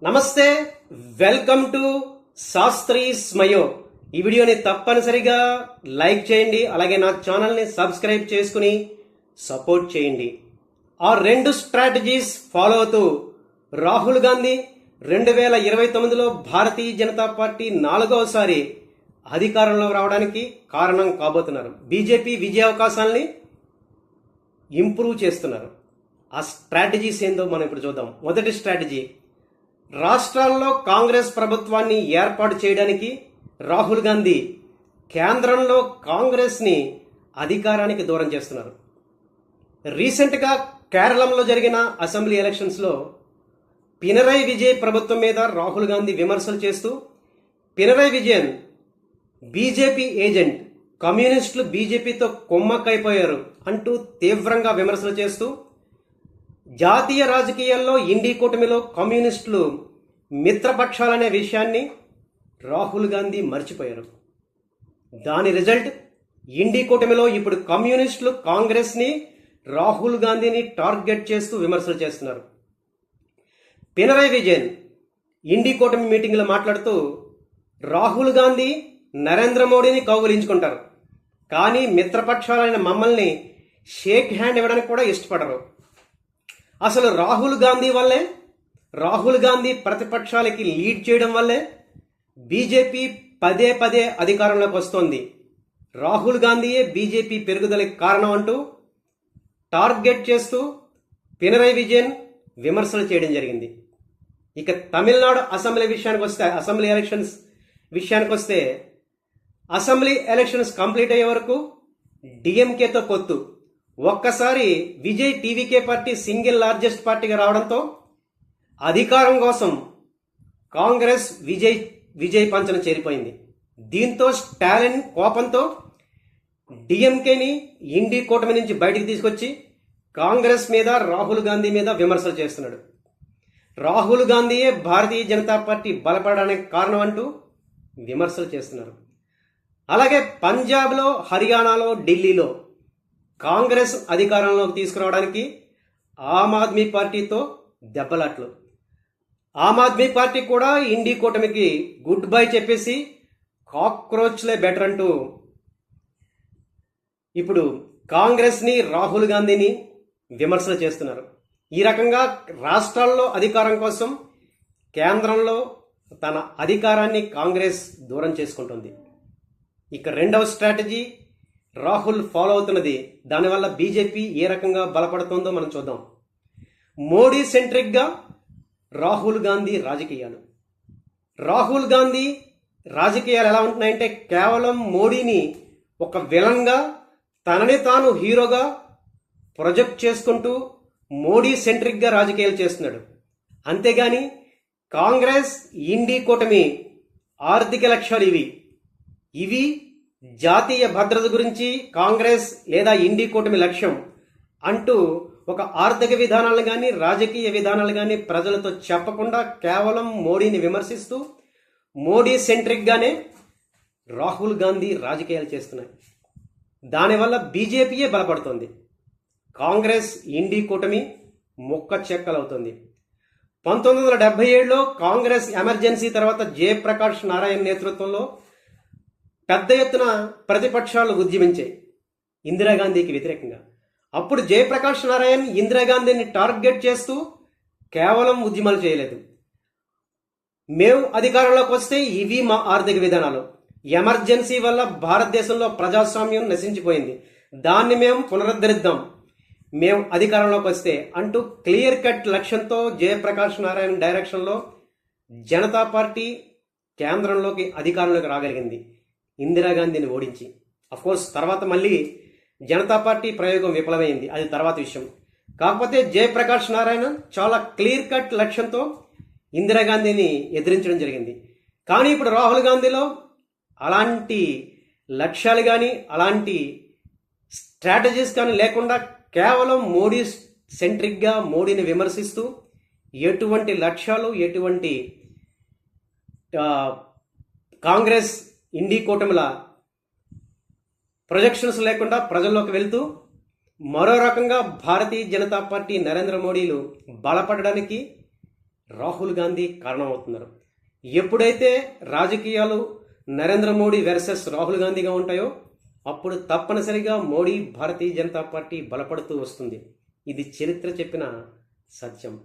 నమస్తే, welcome to Sastry స్మయో. ఈ వీడియోని తప్పనిసరిగా లైక్ చేయండి, అలాగే నా ఛానల్ని సబ్స్క్రైబ్ చేసుకుని సపోర్ట్ చేయండి. ఆ రెండు స్ట్రాటజీస్ ఫాలో అవుతూ రాహుల్ గాంధీ 2029లో భారతీయ జనతా పార్టీ 4వసారి అధికారంలో రావడానికి కారణం కాబోతున్నారు. బీజేపీ విజయావకాశాలని ఇంప్రూవ్ చేస్తున్నారు. ఆ స్ట్రాటజీస్ ఏందో మనం ఇప్పుడు చూద్దాం. మొదటి స్ట్రాటజీ, రాష్ట్రాల్లో కాంగ్రెస్ ప్రభుత్వాన్ని ఏర్పాటు చేయడానికి రాహుల్ గాంధీ కేంద్రంలో కాంగ్రెస్ని అధికారానికి దూరం చేస్తున్నారు. రీసెంట్గా కేరళంలో జరిగిన అసెంబ్లీ ఎలక్షన్స్లో పినరయ్ విజయన్ ప్రభుత్వం మీద రాహుల్ గాంధీ విమర్శలు చేస్తూ, పినరయ్ విజయన్ బీజేపీ ఏజెంట్, కమ్యూనిస్టులు బీజేపీతో కొమ్మక్కైపోయారు అంటూ తీవ్రంగా విమర్శలు చేస్తూ, జాతీయ రాజకీయాల్లో ఇండీ కూటమిలో కమ్యూనిస్టులు మిత్రపక్షాలనే విషయాన్ని రాహుల్ గాంధీ మర్చిపోయారు. దాని రిజల్ట్, ఇండీ కూటమిలో ఇప్పుడు కమ్యూనిస్టులు కాంగ్రెస్ని, రాహుల్ గాంధీని టార్గెట్ చేస్తూ విమర్శలు చేస్తున్నారు. పినరయ్ విజయన్ ఇండీ కూటమి మీటింగ్లో మాట్లాడుతూ, రాహుల్ గాంధీ నరేంద్ర మోడీని కౌగులించుకుంటారు, కానీ మిత్రపక్షాలైన మమ్మల్ని షేక్ హ్యాండ్ ఇవ్వడానికి కూడా ఇష్టపడరు. అసలు రాహుల్ గాంధీ ప్రతిపక్షాలకి లీడ్ చేయడం వల్లే బీజేపీ పదే పదే అధికారంలోకి వస్తోంది. రాహుల్ గాంధీయే బీజేపీ పెరుగుదలకు కారణం అంటూ టార్గెట్ చేస్తూ పినరయ్ విజయన్ విమర్శలు చేయడం జరిగింది. ఇక తమిళనాడు అసెంబ్లీ ఎలక్షన్స్ విషయానికి వస్తే అసెంబ్లీ ఎలక్షన్స్ కంప్లీట్ అయ్యే వరకు డిఎంకేతో పొత్తు. ఒక్కసారి Vijay TVK party single largest పార్టీగా రావడంతో అధికారం కోసం కాంగ్రెస్ విజయ్ పంచన చేరిపోయింది. దీంతో స్టాలిన్ కోపంతో డిఎంకేని ఇండీ కూటమి నుంచి బయటికి తీసుకొచ్చి కాంగ్రెస్ మీద, రాహుల్ గాంధీ మీద విమర్శలు చేస్తున్నాడు. రాహుల్ గాంధీయే భారతీయ జనతా పార్టీ బలపడడానికి కారణం అంటూ విమర్శలు చేస్తున్నారు. అలాగే పంజాబ్లో, హర్యానాలో, ఢిల్లీలో కాంగ్రెస్ అధికారంలోకి తీసుకురావడానికి ఆమ్ ఆద్మీ పార్టీతో దెబ్బలాట్లు. ఆమ్ ఆద్మీ పార్టీ కూడా ఇండీ కూటమికి గుడ్ బై చెప్పేసి కాక్రోచ్లే బెటర్ అంటూ ఇప్పుడు కాంగ్రెస్ని, రాహుల్ గాంధీని విమర్శలు చేస్తున్నారు. ఈ రకంగా రాష్ట్రాల్లో అధికారం కోసం కేంద్రంలో తన అధికారాన్ని కాంగ్రెస్ దూరం చేసుకుంటుంది. ఇక రెండవ స్ట్రాటజీ రాహుల్ ఫాలో అవుతున్నది. దానివల్ల బీజేపీ ఏ రకంగా బలపడుతుందో మనం చూద్దాం. మోడీ సెంట్రిక్గా రాహుల్ గాంధీ రాజకీయాలు. రాహుల్ గాంధీ రాజకీయాలు ఎలా ఉంటున్నాయంటే, కేవలం మోడీని ఒక విలన్గా, తనని తాను హీరోగా ప్రొజెక్ట్ చేసుకుంటూ మోడీ సెంట్రిక్గా రాజకీయాలు చేస్తున్నాడు. అంతేగాని కాంగ్రెస్, ఇండీ కూటమి ఆర్థిక లక్ష్యాలు ఇవి జాతీయ భద్రత గురించి కాంగ్రెస్ లేదా ఇండీ కూటమి లక్ష్యం అంటూ ఒక ఆర్థిక విధానాలు కానీ, రాజకీయ విధానాలు కానీ ప్రజలతో చెప్పకుండా కేవలం మోడీని విమర్శిస్తూ మోడీ సెంట్రిక్గానే రాహుల్ గాంధీ రాజకీయాలు చేస్తున్నాయి. దానివల్ల బీజేపీయే బలపడుతుంది. కాంగ్రెస్, ఇండీ కూటమి మొక్క చెక్కలవుతుంది. 1977లో కాంగ్రెస్ ఎమర్జెన్సీ తర్వాత జయప్రకాష్ నారాయణ్ నేతృత్వంలో పెద్ద ఎత్తున ప్రతిపక్షాలు ఉద్యమించాయి ఇందిరాగాంధీకి వ్యతిరేకంగా. అప్పుడు జయప్రకాష్ నారాయణ్ ఇందిరాగాంధీని టార్గెట్ చేస్తూ కేవలం ఉద్యమాలు చేయలేదు. మేము అధికారంలోకి వస్తే ఇవి మా ఆర్థిక విధానాలు, ఎమర్జెన్సీ వల్ల భారతదేశంలో ప్రజాస్వామ్యం నశించిపోయింది, దాన్ని మేము పునరుద్ధరిద్దాం మేము అధికారంలోకి వస్తే అంటూ క్లియర్ కట్ లక్ష్యంతో జయప్రకాష్ నారాయణ్ డైరెక్షన్లో జనతా పార్టీ కేంద్రంలోకి అధికారంలోకి రాగలిగింది ఇందిరాగాంధీని ఓడించి. అఫ్కోర్స్ తర్వాత మళ్ళీ జనతా పార్టీ ప్రయోగం విఫలమైంది, అది తర్వాత విషయం. కాకపోతే జయప్రకాష్ నారాయణ చాలా క్లియర్ కట్ లక్ష్యంతో ఇందిరాగాంధీని ఎదిరించడం జరిగింది. కానీ ఇప్పుడు రాహుల్ గాంధీలో అలాంటి లక్ష్యాలు కానీ, అలాంటి స్ట్రాటజీస్ కానీ లేకుండా కేవలం మోడీ సెంట్రిక్గా మోడీని విమర్శిస్తూ ఎటువంటి లక్ష్యాలు, ఎటువంటి కాంగ్రెస్, ఇండీ కూటమిల ప్రొజెక్షన్స్ లేకుండా ప్రజల్లోకి వెళ్తూ మరో రకంగా భారతీయ జనతా పార్టీ, నరేంద్ర మోడీలు బలపడడానికి రాహుల్ గాంధీ కారణమవుతున్నారు. ఎప్పుడైతే రాజకీయాలు నరేంద్ర మోడీ వర్సెస్ రాహుల్ గాంధీగా ఉంటాయో అప్పుడు తప్పనిసరిగా మోడీ భారతీయ జనతా పార్టీ బలపడుతూ వస్తుంది. ఇది చరిత్ర చెప్పిన సత్యం.